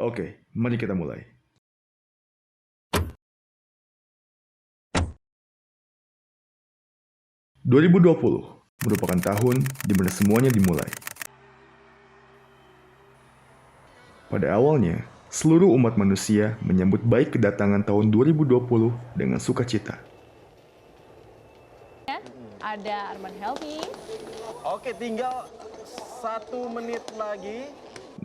Oke, mari kita mulai. ...2020 merupakan tahun di mana semuanya dimulai. Pada awalnya, seluruh umat manusia menyambut baik kedatangan tahun 2020 dengan sukacita. Ada Arman Helmi. Oke, tinggal 1 menit lagi.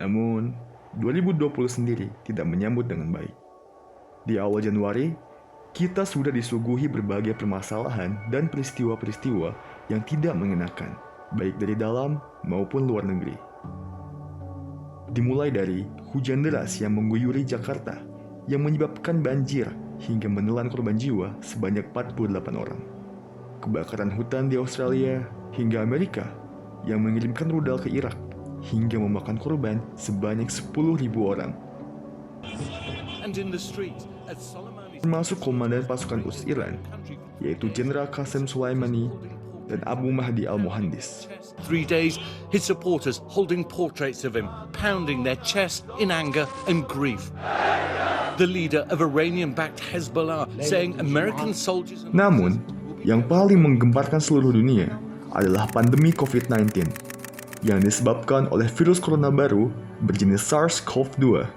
Namun, 2020 sendiri tidak menyambut dengan baik. Di awal Januari, kita sudah disuguhi berbagai permasalahan dan peristiwa-peristiwa yang tidak mengenakan, baik dari dalam maupun luar negeri. Dimulai dari hujan deras yang mengguyuri Jakarta, yang menyebabkan banjir hingga menelan korban jiwa sebanyak 48 orang. Kebakaran hutan di Australia hingga Amerika, yang mengirimkan rudal ke Irak, hingga memakan korban sebanyak 10.000 orang. Termasuk komandan pasukan UTS Iran, yaitu Jenderal Qasem Soleimani dan Abu Mahdi al-Muhandis. 3 days, his supporters holding portraits of him, pounding their chest in anger and grief. The leader of Iranian-backed Hezbollah saying American soldiers... Namun, yang paling menggemparkan seluruh dunia adalah pandemi COVID-19 yang disebabkan oleh virus corona baru berjenis SARS-CoV-2.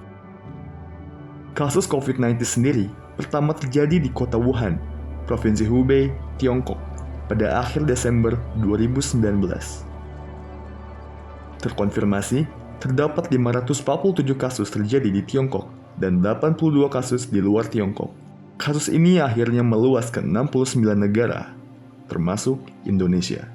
Kasus COVID-19 sendiri pertama terjadi di kota Wuhan, Provinsi Hubei, Tiongkok, pada akhir Desember 2019. Terkonfirmasi, terdapat 547 kasus terjadi di Tiongkok dan 82 kasus di luar Tiongkok. Kasus ini akhirnya meluas ke 69 negara, termasuk Indonesia.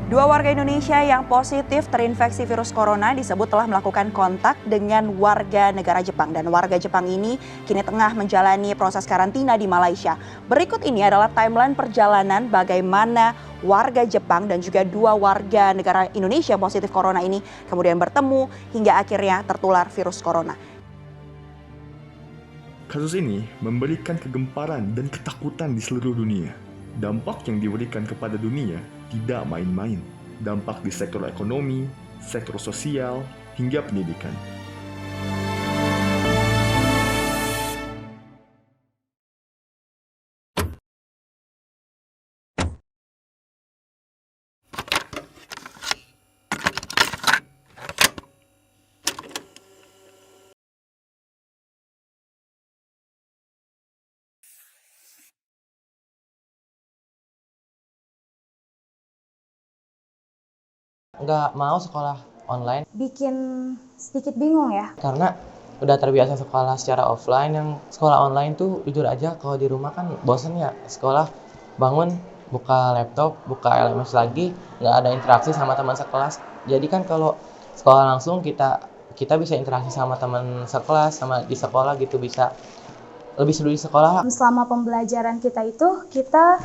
Dua warga Indonesia yang positif terinfeksi virus corona disebut telah melakukan kontak dengan warga negara Jepang. Dan warga Jepang ini kini tengah menjalani proses karantina di Malaysia. Berikut ini adalah timeline perjalanan bagaimana warga Jepang dan juga dua warga negara Indonesia positif corona ini kemudian bertemu hingga akhirnya tertular virus corona. Kasus ini memberikan kegemparan dan ketakutan di seluruh dunia. Dampak yang diberikan kepada dunia tidak main-main. Dampak di sektor ekonomi, sektor sosial, hingga pendidikan. Nggak mau sekolah online Bikin sedikit bingung ya. karena udah terbiasa sekolah secara offline. Yang sekolah online tuh jujur aja kalau di rumah kan bosen ya. Sekolah bangun, buka laptop, buka LMS lagi, nggak ada interaksi sama teman sekelas. Jadi kan kalau sekolah langsung kita bisa interaksi sama teman sekelas, sama di sekolah gitu, bisa lebih seru di sekolah. Selama pembelajaran kita itu kita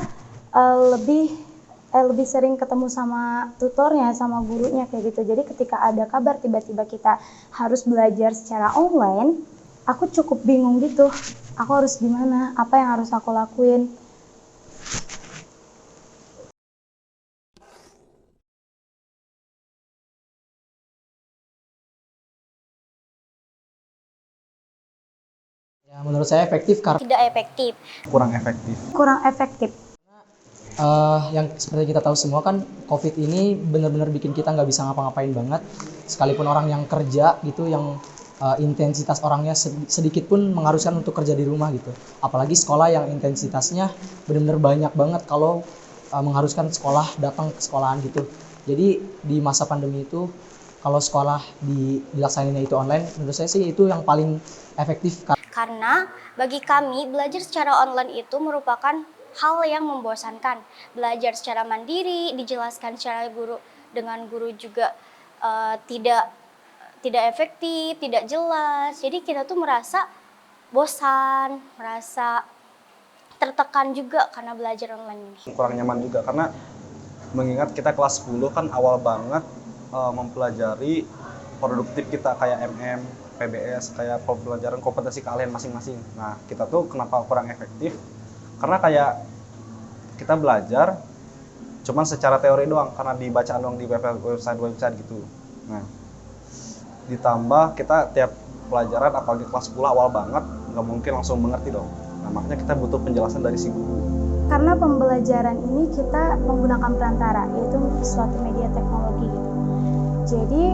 lebih sering ketemu sama tutornya, sama gurunya kayak gitu. Jadi ketika ada kabar tiba-tiba kita harus belajar secara online, aku cukup bingung gitu. Aku harus gimana? Apa yang harus aku lakuin? Ya, menurut saya efektif karena Tidak efektif. Kurang efektif. Kurang efektif. yang seperti kita tahu semua kan COVID ini benar-benar bikin kita nggak bisa ngapa-ngapain banget. Sekalipun orang yang kerja gitu, yang intensitas orangnya sedikit pun mengharuskan untuk kerja di rumah gitu. Apalagi sekolah yang intensitasnya benar-benar banyak banget kalau mengharuskan sekolah datang ke sekolahan gitu. Jadi di masa pandemi itu kalau sekolah dilaksanainnya itu online, menurut saya sih itu yang paling efektif. Karena bagi kami belajar secara online itu merupakan hal yang membosankan. Belajar secara mandiri, dijelaskan secara dengan guru juga tidak efektif, tidak jelas. Jadi kita tuh merasa bosan, merasa tertekan juga karena belajar online ini. Kurang nyaman juga karena mengingat kita kelas 10 kan awal banget mempelajari produktif kita kayak MM, PBS, kayak pembelajaran kompetensi kalian masing-masing. Nah, kita tuh kenapa kurang efektif? Karena kayak kita belajar cuman secara teori doang, karena dibacaan doang di website gitu. Nah, ditambah kita tiap pelajaran, apalagi kelas 10 awal banget, nggak mungkin langsung mengerti dong. Nah, makanya kita butuh penjelasan dari si guru. Karena pembelajaran ini kita menggunakan perantara, yaitu suatu media teknologi gitu. Jadi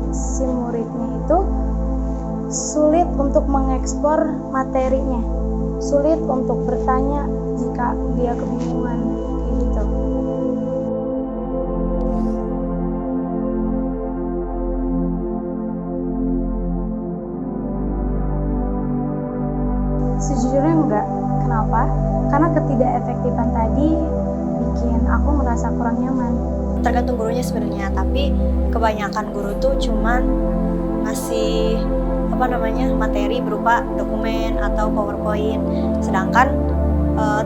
si muridnya itu sulit untuk mengekspor materinya, sulit untuk bertanya jika dia kebingungan kayak gitu. Sejujurnya enggak. Kenapa? Karena ketidakefektifan tadi bikin aku merasa kurang nyaman. Tergantung gurunya sebenarnya, tapi kebanyakan guru tuh cuman ngasih materi berupa dokumen atau PowerPoint. Sedangkan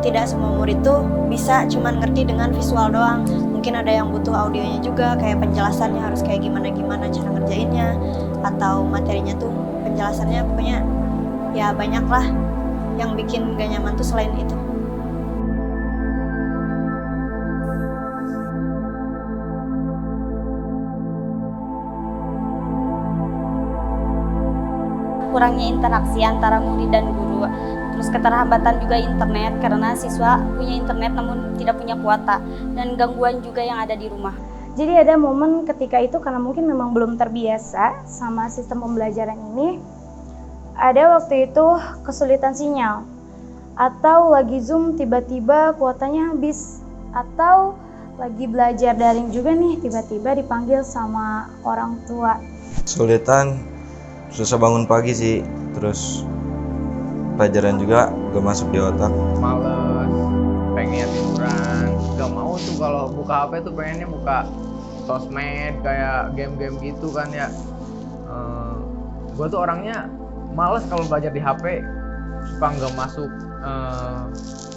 tidak semua murid tuh bisa cuman ngerti dengan visual doang. Mungkin ada yang butuh audionya juga, kayak penjelasannya harus kayak gimana cara ngerjainnya, atau materinya tuh penjelasannya pokoknya ya banyak lah yang bikin gak nyaman tuh selain itu. Kurangnya interaksi antara murid dan guru. Terus keterlambatan juga internet karena siswa punya internet namun tidak punya kuota, dan gangguan juga yang ada di rumah. Jadi ada momen ketika itu karena mungkin memang belum terbiasa sama sistem pembelajaran ini, ada waktu itu kesulitan sinyal, atau lagi Zoom tiba-tiba kuotanya habis, atau lagi belajar daring juga nih tiba-tiba dipanggil sama orang tua. Kesulitan, susah bangun pagi sih, terus pelajaran juga gak masuk di otak. Males, pengen tiduran, gak mau tuh kalau buka HP tuh pengennya buka sosmed kayak game-game gitu kan ya. Gue tuh orangnya males kalau belajar di HP, suka nggak masuk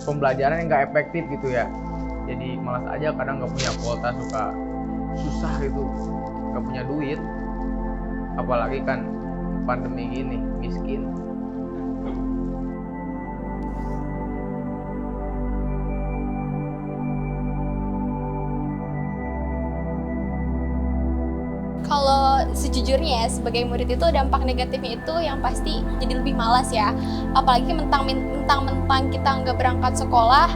pembelajaran yang nggak efektif gitu ya. Jadi malas aja, kadang nggak punya kuota, suka susah gitu, nggak punya duit. Apalagi kan pandemi gini, miskin. Kalau sejujurnya ya, sebagai murid itu dampak negatifnya itu yang pasti jadi lebih malas ya. Apalagi mentang-mentang kita nggak berangkat sekolah,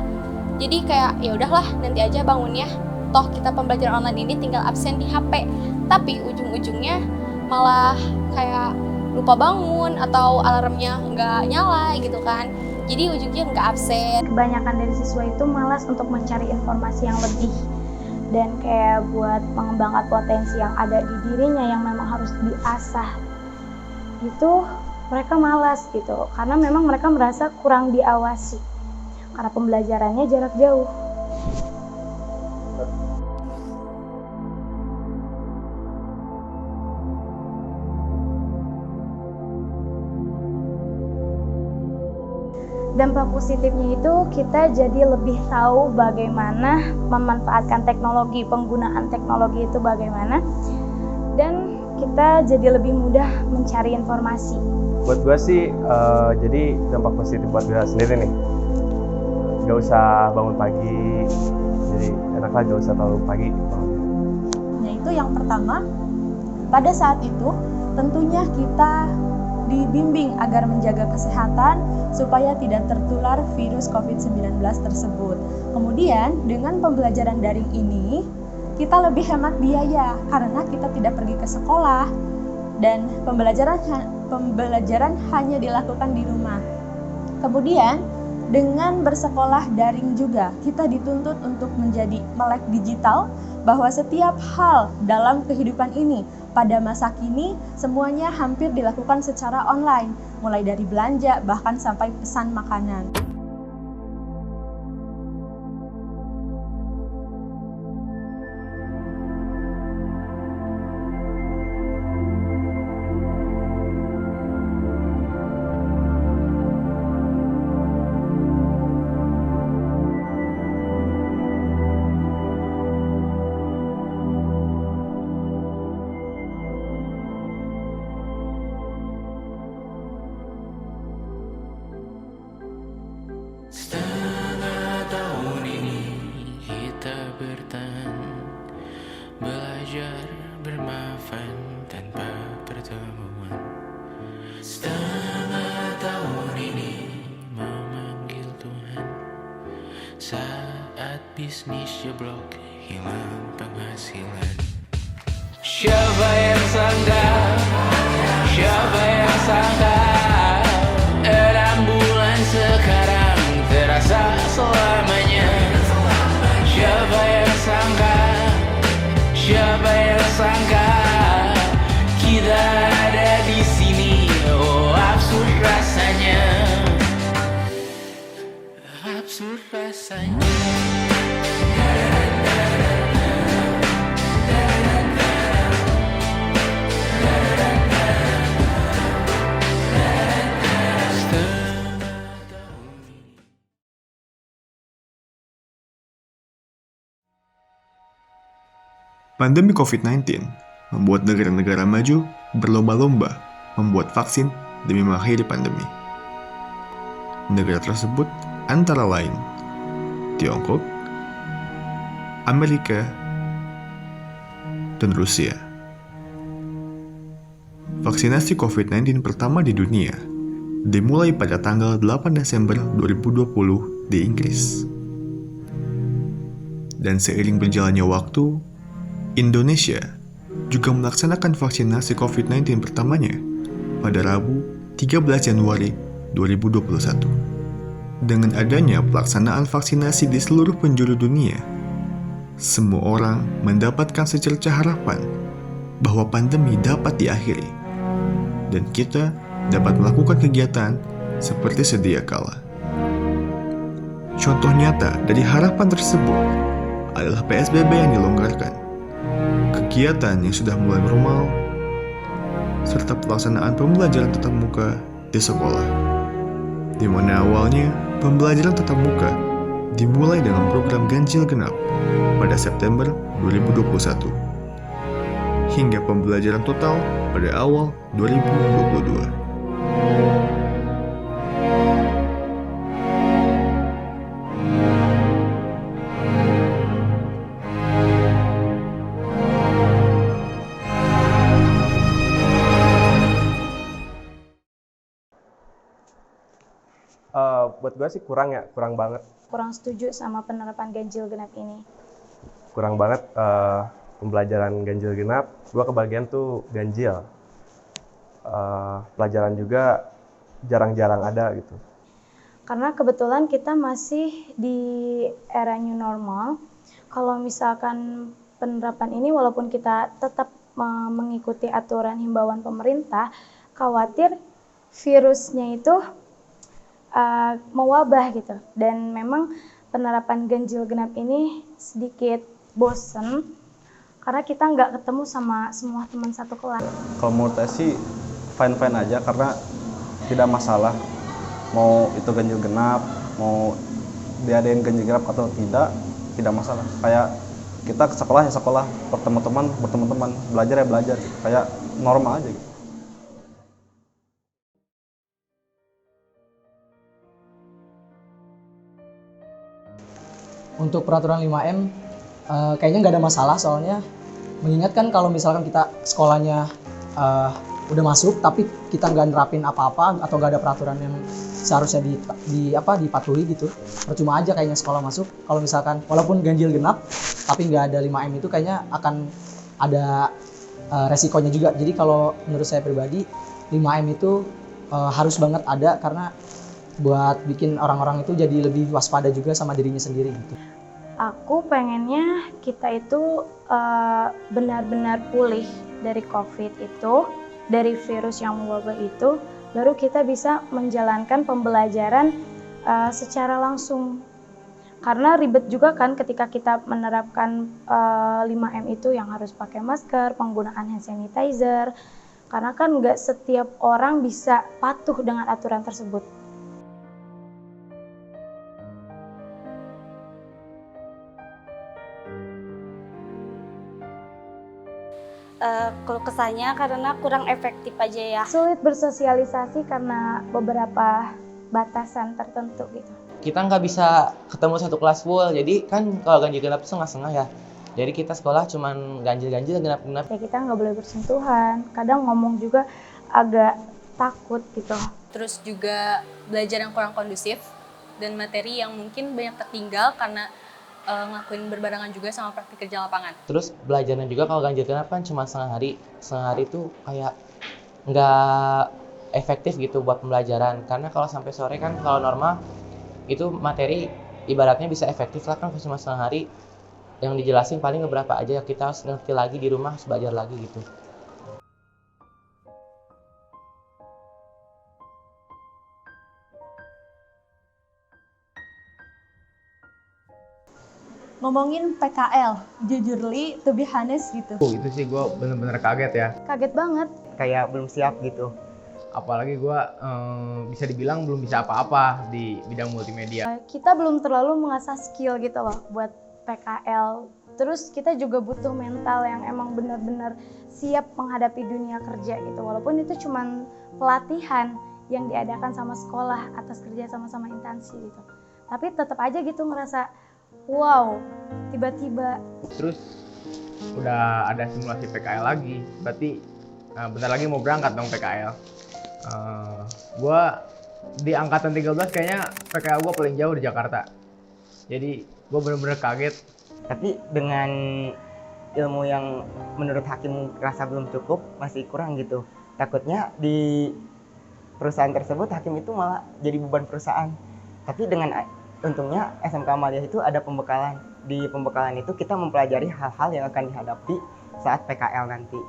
jadi kayak ya udahlah nanti aja bangunnya. Toh kita pembelajaran online ini tinggal absen di HP. Tapi ujung-ujungnya malah kayak lupa bangun atau alarmnya nggak nyala gitu kan. Jadi ujungnya nggak absen. Kebanyakan dari siswa itu malas untuk mencari informasi yang lebih, dan kayak buat mengembangkan potensi yang ada di dirinya yang memang harus diasah, itu mereka malas gitu, karena memang mereka merasa kurang diawasi karena pembelajarannya jarak jauh. Dampak positifnya itu kita jadi lebih tahu bagaimana memanfaatkan teknologi, penggunaan teknologi itu bagaimana, dan kita jadi lebih mudah mencari informasi. Buat gue sih, jadi dampak positif buat gue sendiri nih. Gak usah bangun pagi, jadi enaklah gak usah terlalu pagi. Nah itu yang pertama, pada saat itu tentunya kita dibimbing agar menjaga kesehatan supaya tidak tertular virus COVID-19 tersebut. Kemudian dengan pembelajaran daring ini, kita lebih hemat biaya karena kita tidak pergi ke sekolah dan pembelajaran hanya dilakukan di rumah. Kemudian dengan bersekolah daring juga, kita dituntut untuk menjadi melek digital, bahwa setiap hal dalam kehidupan ini pada masa kini semuanya hampir dilakukan secara online, mulai dari belanja bahkan sampai pesan makanan. belajar bermaafan tanpa pertemuan. Setengah tahun ini memanggil Tuhan, saat bisnis jeblok hilang penghasilan. Siapa yang sangka, siapa yang sangka 6 bulan sekarang terasa selamanya. Siapa yang sangka, siapa yang sangka kita ada di sini. Oh, absurd rasanya, absurd rasanya. Pandemi COVID-19 membuat negara-negara maju berlomba-lomba membuat vaksin demi mengakhiri pandemi. Negara tersebut antara lain Tiongkok, Amerika, dan Rusia. Vaksinasi COVID-19 pertama di dunia dimulai pada tanggal 8 Desember 2020 di Inggris. Dan seiring berjalannya waktu, Indonesia juga melaksanakan vaksinasi COVID-19 pertamanya pada Rabu 13 Januari 2021. Dengan adanya pelaksanaan vaksinasi di seluruh penjuru dunia, semua orang mendapatkan secercah harapan bahwa pandemi dapat diakhiri dan kita dapat melakukan kegiatan seperti sedia kala. Contoh nyata dari harapan tersebut adalah PSBB yang dilonggarkan, kegiatan yang sudah mulai normal, serta pelaksanaan pembelajaran tatap muka di sekolah, di mana awalnya pembelajaran tatap muka dimulai dengan program ganjil genap pada September 2021, hingga pembelajaran total pada awal 2022. Buat gue sih kurang banget. Kurang setuju sama penerapan ganjil genap ini. Kurang banget pembelajaran ganjil genap. Gue kebagian tuh ganjil. Pelajaran juga jarang-jarang ada gitu. Karena kebetulan kita masih di era new normal. Kalau misalkan penerapan ini walaupun kita tetap mengikuti aturan himbauan pemerintah, khawatir virusnya itu mewabah gitu. Dan memang penerapan ganjil genap ini sedikit bosen karena kita nggak ketemu sama semua teman satu kelas. Kalau menurut saya sih fine-fine aja karena tidak masalah mau itu ganjil genap, mau diadain ganjil genap atau tidak masalah. Kayak kita ke sekolah ya sekolah, bertemu teman, belajar ya belajar, kayak normal aja gitu. Untuk peraturan 5M kayaknya nggak ada masalah, soalnya mengingatkan kalau misalkan kita sekolahnya udah masuk tapi kita nggak nerapin apa-apa atau nggak ada peraturan yang seharusnya dipatuhi gitu, percuma aja kayaknya sekolah masuk. Kalau misalkan walaupun ganjil genap tapi nggak ada 5M itu kayaknya akan ada resikonya juga. Jadi kalau menurut saya pribadi 5M itu harus banget ada karena buat bikin orang-orang itu jadi lebih waspada juga sama dirinya sendiri gitu. Aku pengennya kita itu benar-benar pulih dari COVID itu, dari virus yang mewabah itu, baru kita bisa menjalankan pembelajaran secara langsung. Karena ribet juga kan ketika kita menerapkan 5M itu yang harus pakai masker, penggunaan hand sanitizer, karena kan nggak setiap orang bisa patuh dengan aturan tersebut. Kalau kesannya karena kurang efektif aja ya. Sulit bersosialisasi karena beberapa batasan tertentu gitu. Kita nggak bisa ketemu satu kelas full, jadi kan kalau ganjil genap itu setengah-setengah ya. Jadi kita sekolah cuman ganjil-ganjil, genap-genap. Ya kita nggak boleh bersentuhan, kadang ngomong juga agak takut gitu. Terus juga belajar yang kurang kondusif dan materi yang mungkin banyak tertinggal karena ngelakuin berbarengan juga sama praktik kerja lapangan. Terus belajarnya juga kalau ganjil genap kan cuma setengah hari. Setengah hari itu kayak nggak efektif gitu buat pembelajaran. Karena kalau sampai sore kan kalau normal itu materi ibaratnya bisa efektif lah kan cuma setengah hari. Yang dijelasin paling beberapa aja, kita harus ngerti lagi di rumah, harus belajar lagi gitu. Ngomongin PKL, jujur Li, to be honest gitu. Itu sih gue bener-bener kaget ya. Kaget banget. Kayak belum siap gitu. Apalagi gue bisa dibilang belum bisa apa-apa di bidang multimedia. Kita belum terlalu mengasah skill gitu loh buat PKL. Terus kita juga butuh mental yang emang benar-benar siap menghadapi dunia kerja gitu. Walaupun itu cuman pelatihan yang diadakan sama sekolah atas kerja sama-sama instansi gitu. Tapi tetap aja gitu ngerasa wow, tiba-tiba. Terus udah ada simulasi PKL lagi, berarti bentar lagi mau berangkat dong PKL. Gue di angkatan 13 kayaknya PKL gue paling jauh di Jakarta. Jadi gue bener-bener kaget. Tapi dengan ilmu yang menurut Hakim rasa belum cukup, masih kurang gitu. Takutnya di perusahaan tersebut Hakim itu malah jadi beban perusahaan. Tapi dengan untungnya SMK Amalia itu ada pembekalan. Di pembekalan itu kita mempelajari hal-hal yang akan dihadapi saat PKL nanti.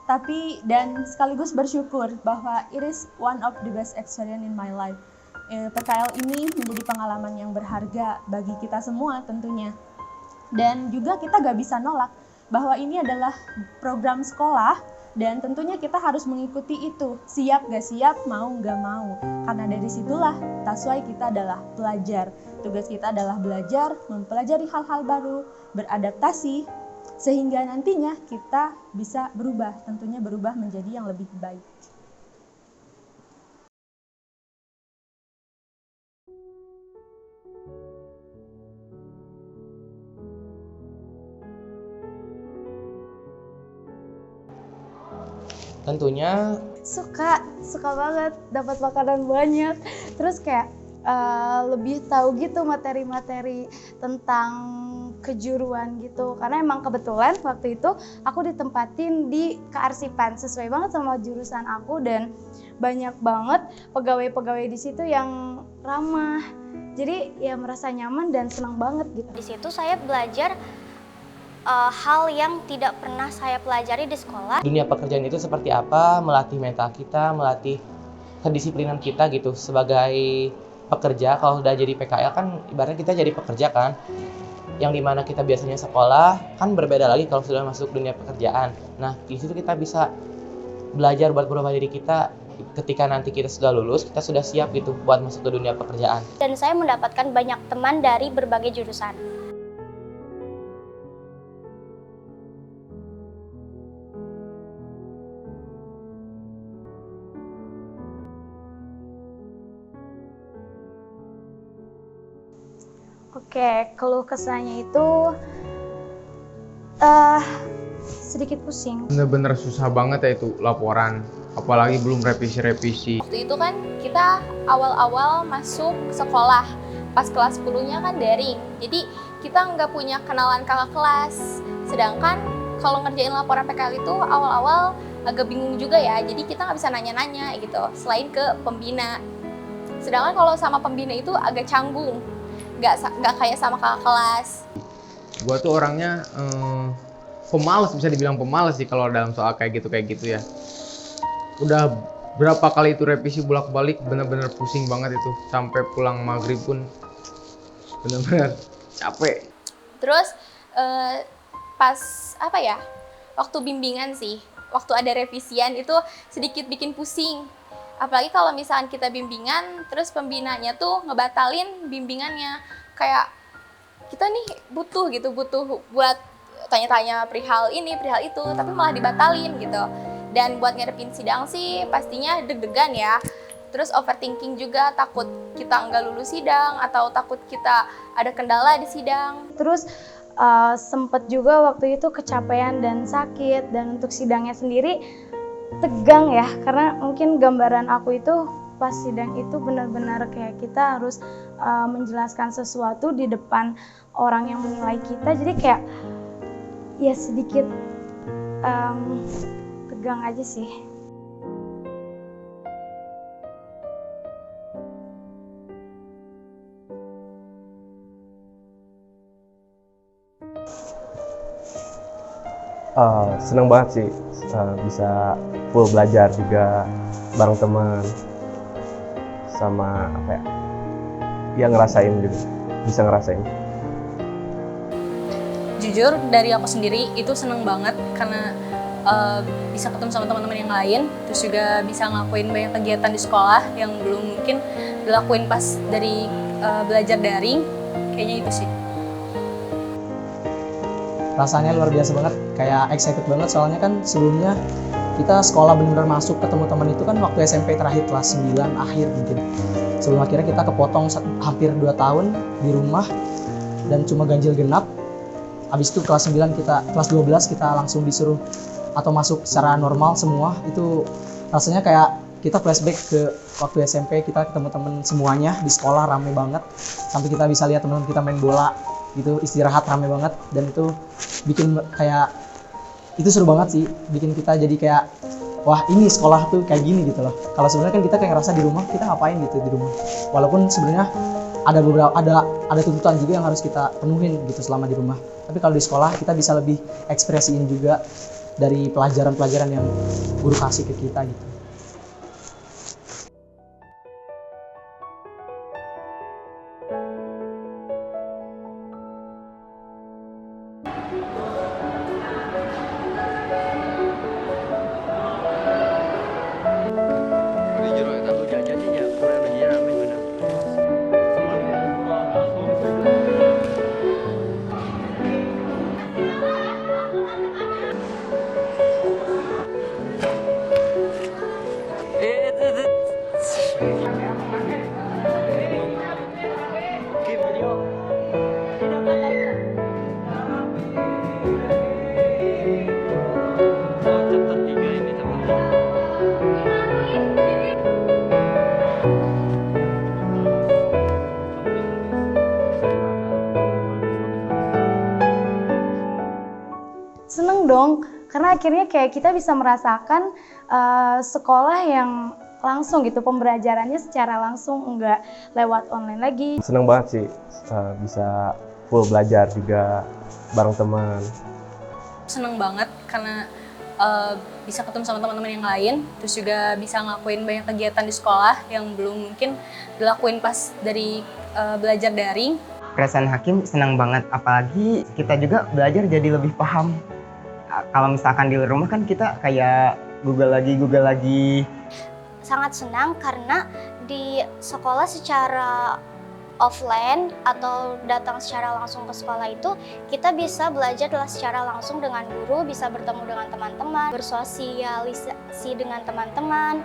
Tapi dan sekaligus bersyukur bahwa it is one of the best experience in my life. PKL ini menjadi pengalaman yang berharga bagi kita semua tentunya. Dan juga kita gak bisa nolak bahwa ini adalah program sekolah dan tentunya kita harus mengikuti itu. Siap gak siap, mau gak mau. Karena dari situlah that's why kita adalah belajar. Tugas kita adalah belajar, mempelajari hal-hal baru, beradaptasi, sehingga nantinya kita bisa berubah, tentunya berubah menjadi yang lebih baik. Tentunya suka banget dapat makanan banyak. Terus kayak lebih tahu gitu materi-materi tentang kejuruan gitu. Karena emang kebetulan waktu itu aku ditempatin di kearsipan, sesuai banget sama jurusan aku dan banyak banget pegawai-pegawai di situ yang ramah. Jadi ya merasa nyaman dan senang banget gitu. Di situ saya belajar hal yang tidak pernah saya pelajari di sekolah. Dunia pekerjaan itu seperti apa, melatih mental kita, melatih kedisiplinan kita gitu. Sebagai pekerja, kalau udah jadi PKL kan ibaratnya kita jadi pekerja kan. Yang dimana kita biasanya sekolah, kan berbeda lagi kalau sudah masuk dunia pekerjaan. Nah, di situ kita bisa belajar buat berubah diri kita ketika nanti kita sudah lulus, kita sudah siap gitu buat masuk ke dunia pekerjaan. Dan saya mendapatkan banyak teman dari berbagai jurusan. Oke, keluh kesahnya itu sedikit pusing. Bener-bener susah banget ya itu laporan, apalagi belum revisi-revisi. Waktu itu kan kita awal-awal masuk sekolah, pas kelas 10-nya kan daring. Jadi kita nggak punya kenalan kakak kelas. Sedangkan kalau ngerjain laporan PKL itu awal-awal agak bingung juga ya. Jadi kita nggak bisa nanya-nanya gitu, selain ke pembina. Sedangkan kalau sama pembina itu agak canggung. Nggak kayak sama kakak kelas. Gua tuh orangnya pemalas, bisa dibilang pemalas sih kalau dalam soal kayak gitu ya. Udah berapa kali itu revisi bolak-balik, bener-bener pusing banget itu. Sampai pulang maghrib pun bener-bener capek. Terus pas apa ya, waktu bimbingan sih, waktu ada revisian itu sedikit bikin pusing. Apalagi kalau misalkan kita bimbingan, terus pembinanya tuh ngebatalin bimbingannya. Kayak kita nih butuh buat tanya-tanya perihal ini, perihal itu, tapi malah dibatalin gitu. Dan buat ngadepin sidang sih pastinya deg-degan ya. Terus overthinking juga, takut kita nggak lulus sidang atau takut kita ada kendala di sidang. Terus sempet juga waktu itu kecapean dan sakit, dan untuk sidangnya sendiri tegang ya, karena mungkin gambaran aku itu pas sidang itu benar-benar kayak kita harus menjelaskan sesuatu di depan orang yang menilai kita, jadi kayak ya sedikit tegang aja sih. Seneng banget sih bisa full belajar juga bareng teman, sama apa ya ngerasain juga, bisa ngerasain. Jujur dari aku sendiri itu seneng banget karena bisa ketemu sama teman-teman yang lain, terus juga bisa ngelakuin banyak kegiatan di sekolah yang belum mungkin dilakuin pas dari belajar daring, kayaknya itu sih. Rasanya luar biasa banget, kayak excited banget soalnya kan sebelumnya kita sekolah benar-benar masuk ketemu teman itu kan waktu SMP terakhir kelas 9 akhir mungkin. Sebelum akhirnya kita kepotong hampir 2 tahun di rumah dan cuma ganjil genap. Habis itu kelas 9 kelas 12 kita langsung disuruh atau masuk secara normal semua. Itu rasanya kayak kita flashback ke waktu SMP, kita ketemu teman semuanya di sekolah rame banget. Sampai kita bisa lihat teman-teman kita main bola gitu, istirahat rame banget, dan itu bikin kayak itu seru banget sih, bikin kita jadi kayak wah ini sekolah tuh kayak gini gitu loh. Kalau sebenarnya kan kita kayak ngerasa di rumah kita ngapain gitu di rumah, walaupun sebenarnya ada beberapa ada tuntutan juga yang harus kita penuhin gitu selama di rumah, tapi kalau di sekolah kita bisa lebih ekspresiin juga dari pelajaran-pelajaran yang guru kasih ke kita gitu. Seneng dong, karena akhirnya kayak kita bisa merasakan sekolah yang langsung gitu, pembelajarannya secara langsung, enggak lewat online lagi. Seneng banget sih bisa full belajar juga bareng teman. Seneng banget karena bisa ketemu sama teman-teman yang lain, terus juga bisa ngelakuin banyak kegiatan di sekolah yang belum mungkin dilakuin pas dari belajar daring. Perasaan Hakim senang banget, apalagi kita juga belajar jadi lebih paham. Kalau misalkan di rumah kan kita kayak Google lagi. Sangat senang karena di sekolah secara offline atau datang secara langsung ke sekolah itu kita bisa belajar secara langsung dengan guru, bisa bertemu dengan teman-teman, bersosialisasi dengan teman-teman.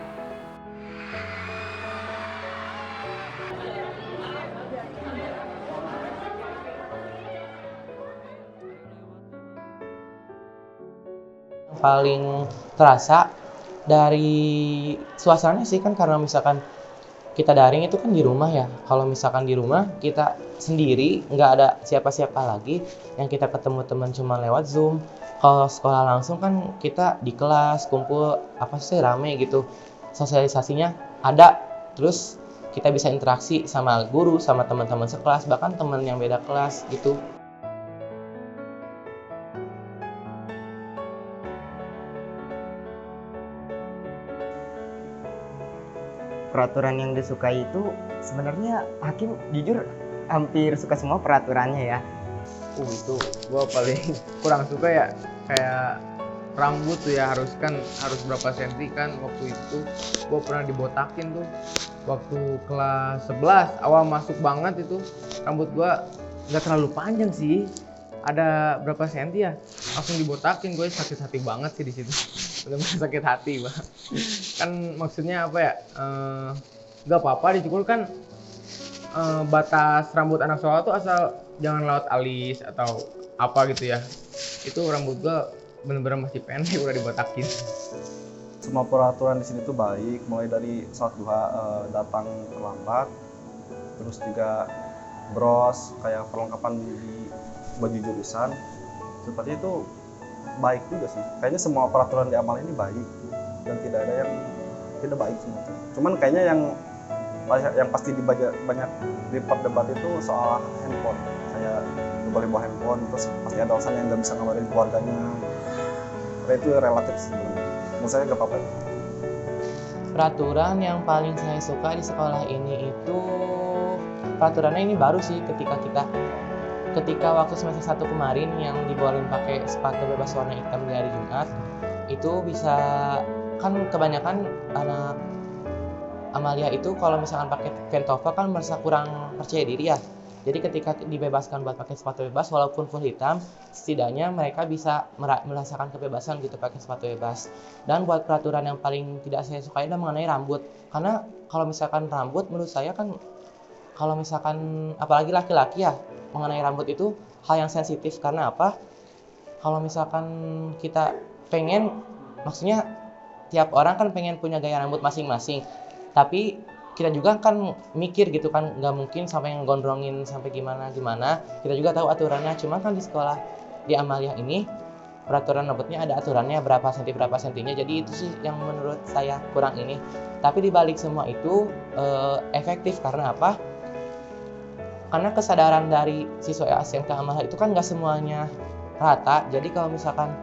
Paling terasa dari suasananya sih kan karena misalkan kita daring itu kan di rumah ya. Kalau misalkan di rumah kita sendiri, nggak ada siapa-siapa lagi, yang kita ketemu teman cuma lewat Zoom. Kalau sekolah langsung kan kita di kelas kumpul apa sih rame gitu, sosialisasinya ada, terus kita bisa interaksi sama guru, sama teman-teman sekelas, bahkan teman yang beda kelas gitu. Peraturan yang disukai itu sebenarnya Hakim jujur hampir suka semua peraturannya ya. Itu gua paling kurang suka ya kayak rambut tuh ya harus berapa senti kan. Waktu itu gua pernah dibotakin tuh waktu kelas 11 awal masuk banget, itu rambut gua nggak terlalu panjang sih, ada berapa senti ya, langsung dibotakin. Gue sakit hati banget sih di situ. Benar-benar sakit hati, Bang. Kan maksudnya apa ya, nggak apa-apa dicukur kan, batas rambut anak sekolah tuh asal jangan laut alis atau apa gitu ya, itu rambut gue bener-bener masih pendek udah dibotakin. Semua peraturan di sini tuh baik, mulai dari sholat duha datang terlambat, terus juga bros kayak perlengkapan di baju jurusan, seperti itu baik juga sih. Kayaknya semua peraturan di amal ini baik dan tidak ada yang tidak baik semua. Cuman kayaknya yang pasti banyak diperdebat itu soal handphone, kayak nggak boleh bawa handphone, terus pasti ada alasan yang nggak bisa ngabarin keluarganya. Nah, itu relatif sebenarnya. Menurut saya nggak apa-apa. Peraturan yang paling saya suka di sekolah ini itu peraturannya ini baru sih ketika waktu semester 1 kemarin yang dibolehin pakai sepatu bebas warna hitam di hari Jumat, itu bisa kan kebanyakan anak Amalia itu kalau misalkan pakai Ventova kan merasa kurang percaya diri ya. Jadi ketika dibebaskan buat pakai sepatu bebas walaupun full hitam, setidaknya mereka bisa merasakan kebebasan gitu pakai sepatu bebas. Dan buat peraturan yang paling tidak saya sukai adalah mengenai rambut. Karena kalau misalkan rambut menurut saya kan kalau misalkan apalagi laki-laki ya, mengenai rambut itu hal yang sensitif. Karena apa? Kalau misalkan kita pengen, maksudnya tiap orang kan pengen punya gaya rambut masing-masing. Tapi kita juga kan mikir gitu kan, nggak mungkin sampai ngegondrongin sampai gimana. Kita juga tahu aturannya, cuma kan di sekolah di Amalia ini peraturan rambutnya ada aturannya berapa sentinya, jadi itu sih yang menurut saya kurang ini. Tapi dibalik semua itu efektif. Karena apa? Karena kesadaran dari siswa SMK Amalia itu kan nggak semuanya rata. Jadi kalau misalkan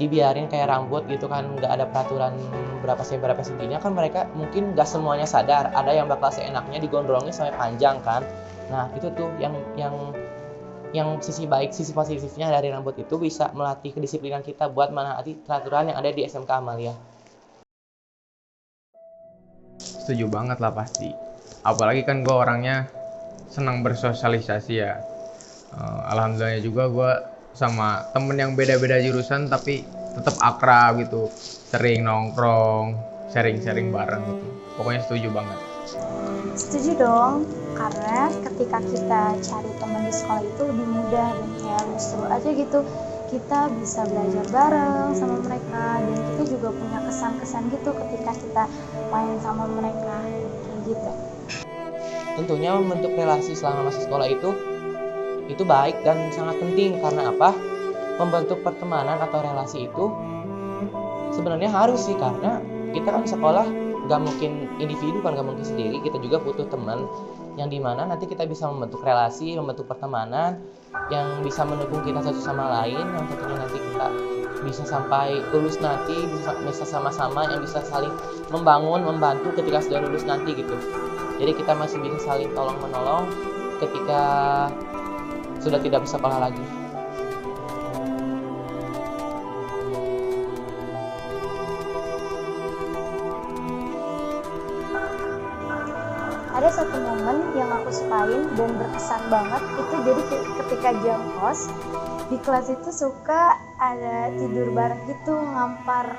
dibiarin kayak rambut gitu kan, nggak ada peraturan berapa sentinya kan, mereka mungkin nggak semuanya sadar. Ada yang bakal seenaknya digondrongin sampai panjang kan. Nah itu tuh yang sisi baik, sisi positifnya dari rambut itu bisa melatih kedisiplinan kita buat menaati peraturan yang ada di SMK Amalia. Setuju banget lah pasti. Apalagi kan gue orangnya senang bersosialisasi ya. Alhamdulillah juga gue sama temen yang beda-beda jurusan tapi tetap akrab gitu, sering nongkrong, sharing bareng gitu. Pokoknya setuju banget. Setuju dong, karena ketika kita cari teman di sekolah itu lebih mudah dan kayak seru aja gitu. Kita bisa belajar bareng sama mereka dan kita juga punya kesan-kesan gitu ketika kita main sama mereka kayak gitu. Tentunya membentuk relasi selama masa sekolah itu baik dan sangat penting. Karena apa? Membentuk pertemanan atau relasi itu sebenarnya harus sih, karena kita kan sekolah gak mungkin individu kan, gak mungkin sendiri. Kita juga butuh teman yang dimana nanti kita bisa membentuk relasi, membentuk pertemanan yang bisa mendukung kita satu sama lain, yang tentunya nanti kita bisa sampai lulus nanti, bisa sama-sama yang bisa saling membangun, membantu ketika sudah lulus nanti gitu. Jadi kita masih bisa saling tolong-menolong ketika sudah tidak bersekolah lagi. Ada satu momen yang aku sukain dan berkesan banget itu, jadi ketika jam kos di kelas itu suka ada tidur bareng gitu, ngampar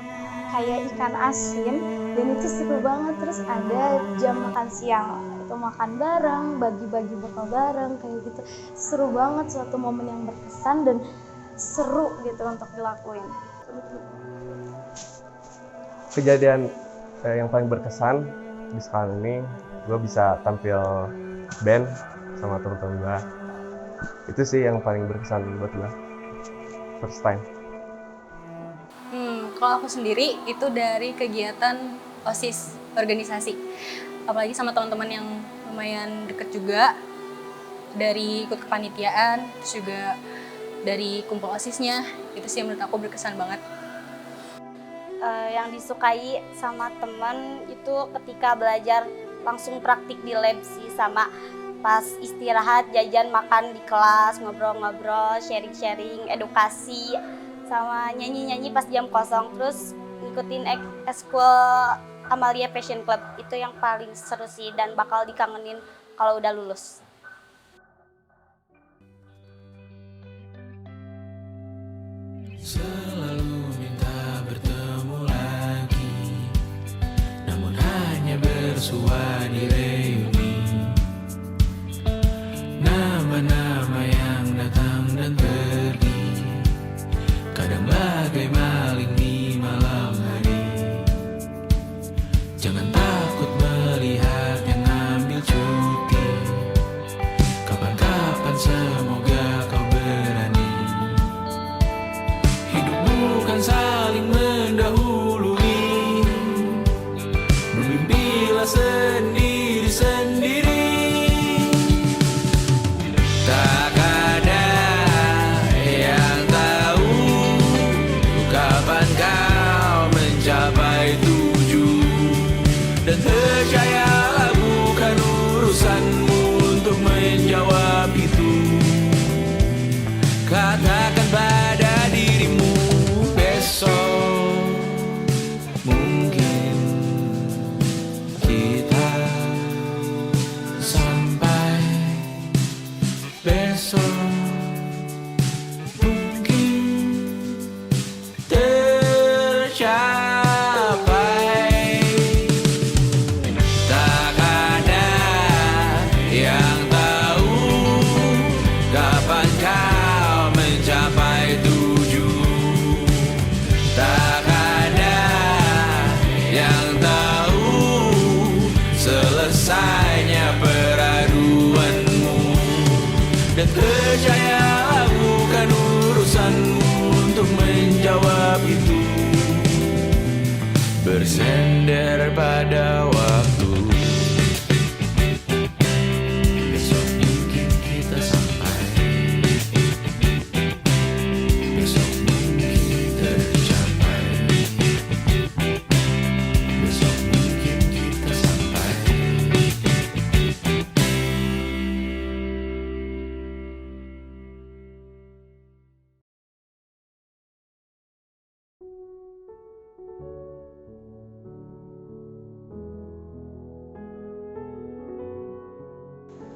kayak ikan asin, dan itu seru banget. Terus ada jam makan siang, itu makan bareng, bagi-bagi bekal bareng kayak gitu. Seru banget, suatu momen yang berkesan dan seru gitu untuk dilakuin. Kejadian yang paling berkesan di sekolah ini, gue bisa tampil band sama teman-teman gue. Itu sih yang paling berkesan buat gue, first time. Kalau aku sendiri itu dari kegiatan OSIS organisasi, apalagi sama teman-teman yang lumayan deket juga, dari ikut kepanitiaan, terus juga dari kumpul OSISnya. Itu sih yang menurut aku berkesan banget. Yang disukai sama teman itu ketika belajar langsung praktik di lab sih, sama pas istirahat, jajan, makan di kelas, ngobrol-ngobrol, sharing-sharing, edukasi, sama nyanyi-nyanyi pas jam kosong. Terus ngikutin eskul Amalia Passion Club, itu yang paling seru sih dan bakal dikangenin kalau udah lulus. Selalu minta bertemu lagi, namun hanya bersua di reuni. Nama-nama yang datang dan kadang bagai maling di malam hari. Jangan takut melihat yang ambil cuti. Kapan-kapan semoga kau berani. Hidup bukan saling mendahului. Bermimpilah sendiri-sendiri. Tak ada yang tahu kapan kau mencapai tujuan. Dan percayalah bukan urusanmu untuk menjawab itu. Katakan pada dirimu besok mungkin kita sampai. Besok mungkin tercapai. Tak ada yang tahu kapan kau mencapai tujuan. Tak ada yang tahu selesainya peraduanmu. Dan percayalah bukan urusanmu untuk menjawab itu. Bersender pada waktu. Besok mungkin kita sampai. Besok mungkin tercapai. Besok mungkin kita sampai.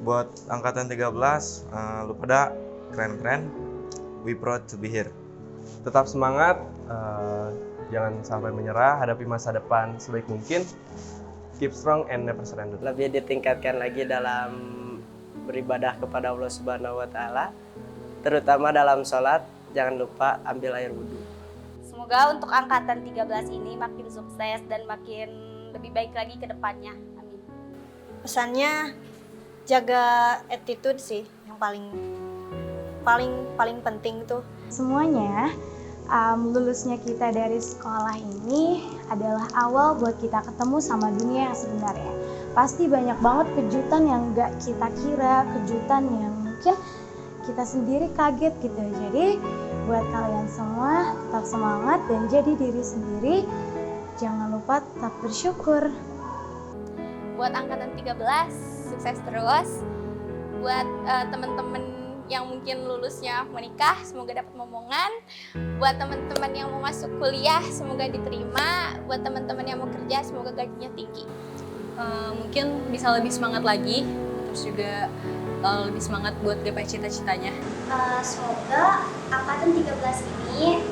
Buat angkatan 13, lu pada keren-keren. We proud to be here. Tetap semangat, jangan sampai menyerah, hadapi masa depan sebaik mungkin. Keep strong and never surrender. Lebih ditingkatkan lagi dalam beribadah kepada Allah Subhanahu wa taala, terutama dalam sholat, jangan lupa ambil air wudhu. Semoga untuk angkatan 13 ini makin sukses dan makin lebih baik lagi ke depannya. Amin. Pesannya jaga attitude sih yang paling penting tuh. Semuanya lulusnya kita dari sekolah ini adalah awal buat kita ketemu sama dunia yang sebenarnya. Pasti banyak banget kejutan yang gak kita kira, kejutan yang mungkin kita sendiri kaget gitu. Jadi buat kalian semua tetap semangat dan jadi diri sendiri. Jangan lupa tetap bersyukur. Buat angkatan 13, sukses terus. Buat teman-teman yang mungkin lulusnya menikah, semoga dapat momongan. Buat teman-teman yang mau masuk kuliah, semoga diterima. Buat teman-teman yang mau kerja, semoga gajinya tinggi. Mungkin bisa lebih semangat lagi, terus juga lebih semangat buat gapai cita-citanya. Semoga angkatan 13 ini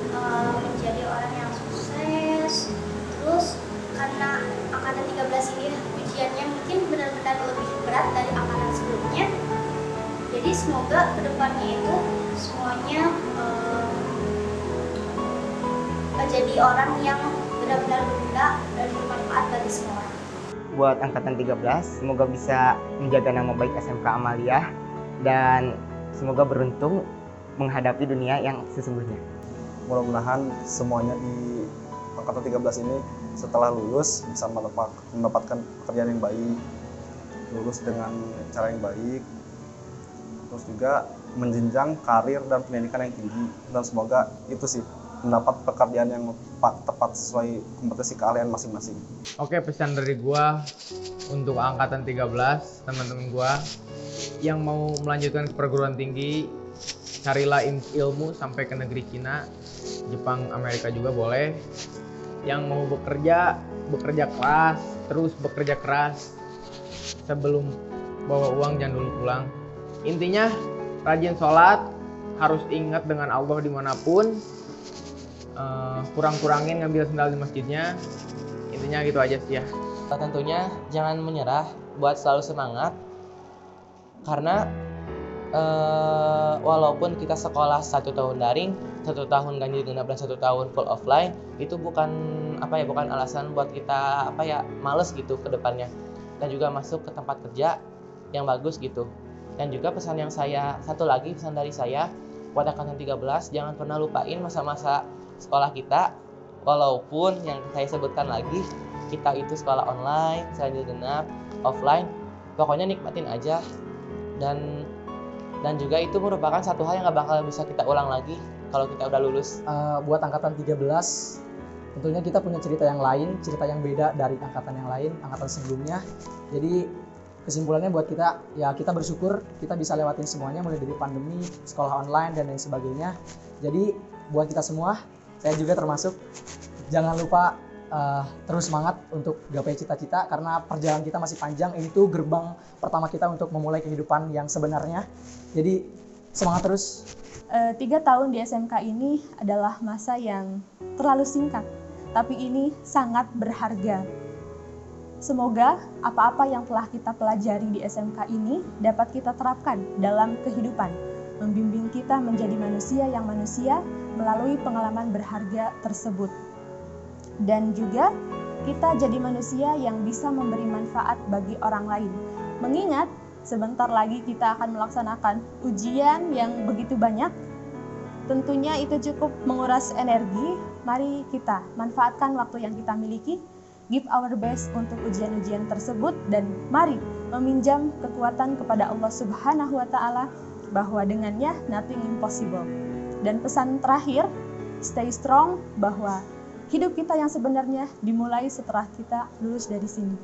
menjadi orang yang sukses. Terus karena angkatan 13 ini ujiannya mungkin benar-benar lebih berat dari angkatan sebelumnya. Jadi semoga kedepannya itu semuanya jadi orang yang benar-benar berguna dan bermanfaat bagi semua orang. Buat angkatan 13, semoga bisa menjaga nama baik SMK Amalia dan semoga beruntung menghadapi dunia yang sesungguhnya. Mudah-mudahan semuanya di angkatan 13 ini setelah lulus bisa mendapatkan pekerjaan yang baik, lulus dengan cara yang baik, terus juga menjenjang karir dan pendidikan yang tinggi, dan semoga itu sih mendapat pekerjaan yang tepat sesuai kompetensi kalian masing-masing. Oke, pesan dari gua untuk angkatan 13, teman-teman gua yang mau melanjutkan ke perguruan tinggi, carilah ilmu sampai ke negeri Cina, Jepang, Amerika juga boleh. Yang mau bekerja keras, terus bekerja keras. Sebelum bawa uang jangan dulu pulang. Intinya rajin sholat, harus ingat dengan Allah dimanapun. Kurang-kurangin ngambil sendal di masjidnya. Intinya gitu aja sih ya. Tentunya jangan menyerah, buat selalu semangat. Karena walaupun kita sekolah 1 tahun daring, 1 tahun ganjil genap dan 1 tahun full offline, itu bukan bukan alasan buat kita males gitu ke depannya. Dan juga masuk ke tempat kerja yang bagus gitu. Dan juga pesan dari saya buat angkatan 13, jangan pernah lupain masa-masa sekolah kita, walaupun yang saya sebutkan lagi, kita itu sekolah online, ganjil genap, offline, pokoknya nikmatin aja. Dan juga itu merupakan satu hal yang gak bakal bisa kita ulang lagi kalau kita udah lulus. Buat angkatan 13, tentunya kita punya cerita yang lain, cerita yang beda dari angkatan yang lain, angkatan sebelumnya. Jadi kesimpulannya buat kita, ya kita bersyukur kita bisa lewatin semuanya, mulai dari pandemi, sekolah online, dan lain sebagainya. Jadi buat kita semua, saya juga termasuk, jangan lupa terus semangat untuk gapai cita-cita, karena perjalanan kita masih panjang. Ini tuh gerbang pertama kita untuk memulai kehidupan yang sebenarnya. Jadi semangat terus. 3 tahun di SMK ini adalah masa yang terlalu singkat, tapi ini sangat berharga. Semoga apa-apa yang telah kita pelajari di SMK ini dapat kita terapkan dalam kehidupan, membimbing kita menjadi manusia yang manusia melalui pengalaman berharga tersebut. Dan juga kita jadi manusia yang bisa memberi manfaat bagi orang lain. Mengingat sebentar lagi kita akan melaksanakan ujian yang begitu banyak, tentunya itu cukup menguras energi. Mari kita manfaatkan waktu yang kita miliki, give our best untuk ujian-ujian tersebut, dan mari meminjam kekuatan kepada Allah Subhanahu wa Ta'ala, bahwa dengannya nothing impossible. Dan pesan terakhir, stay strong, bahwa hidup kita yang sebenarnya dimulai setelah kita lulus dari sini.